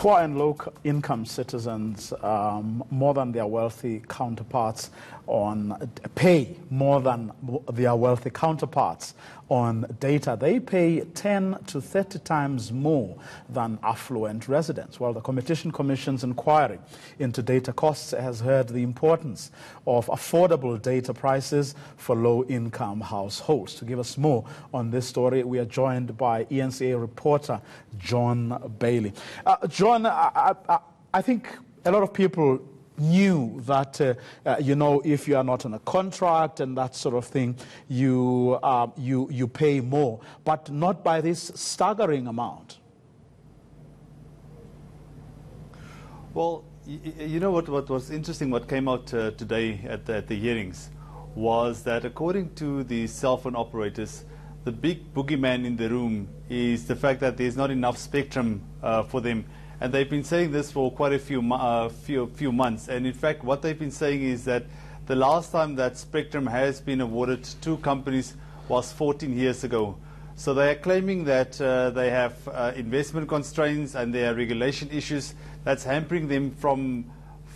Poor and low-income citizens more than their wealthy counterparts pay more than their wealthy counterparts on data. They pay 10 to 30 times more than affluent residents. Well, the Competition Commission's inquiry into data costs has heard the importance of affordable data prices for low-income households. To give us more on this story, we are joined by ENCA reporter John Bailey. John, I think a lot of people knew that, if you are not on a contract and that sort of thing, you pay more, but not by this staggering amount. Well, you know what was interesting, what came out today at the hearings, was that according to the cell phone operators, the big boogeyman in the room is the fact that there's not enough spectrum for them. And they've been saying this for quite a few months. And in fact, what they've been saying is that the last time that spectrum has been awarded to two companies was 14 years ago. So they are claiming that they have investment constraints and there are regulation issues that's hampering them from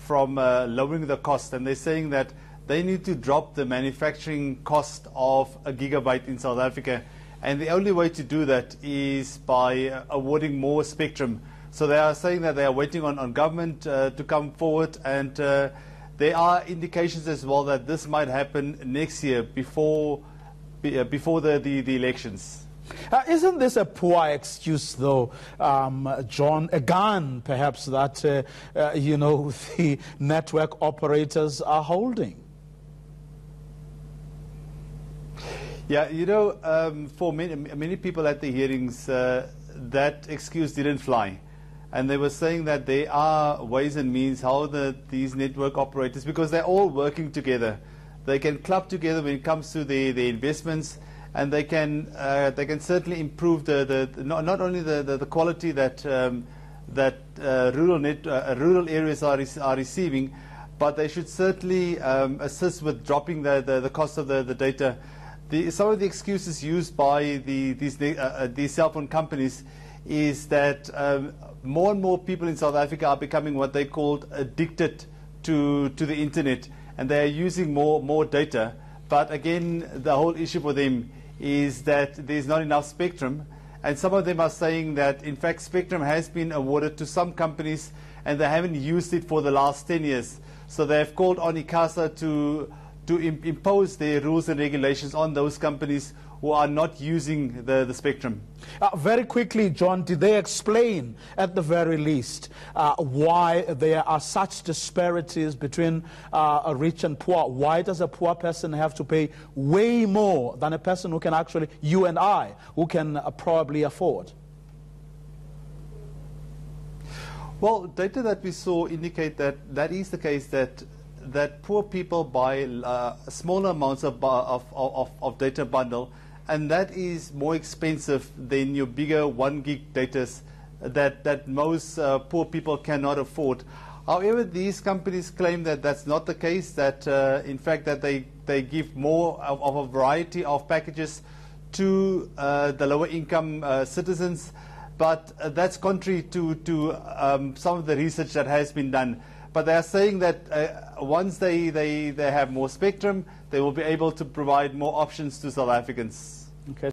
lowering the cost. And they're saying that they need to drop the manufacturing cost of a gigabyte in South Africa. And the only way to do that is by awarding more spectrum. So they are saying that they are waiting on government to come forward, and there are indications as well that this might happen next year before the elections. Isn't this a poor excuse, though, John? A gun, perhaps, that the network operators are holding? Yeah, for many people at the hearings, that excuse didn't fly. And they were saying that there are ways and means how these network operators, because they're all working together, they can club together when it comes to the investments, and they can certainly improve not only the quality that rural areas are receiving, but they should certainly assist with dropping the cost of the data. Some of the excuses used by these cell phone companies is that more and more people in South Africa are becoming what they called addicted to the internet, and they are using more data. But again, the whole issue for them is that there's not enough spectrum, and some of them are saying that in fact spectrum has been awarded to some companies and they haven't used it for the last 10 years. So they have called on ICASA to impose their rules and regulations on those companies who are not using the spectrum. Very quickly, John, did they explain, at the very least, why there are such disparities between rich and poor? Why does a poor person have to pay way more than a person who can actually, you and I, who can probably afford? Well, data that we saw indicate that is the case, that poor people buy smaller amounts of data bundle, and that is more expensive than your bigger 1 gig data that most poor people cannot afford. However, these companies claim that that's not the case, that in fact that they give more of a variety of packages to the lower income citizens, but that's contrary to some of the research that has been done. But they are saying that once they have more spectrum, they will be able to provide more options to South Africans. Okay.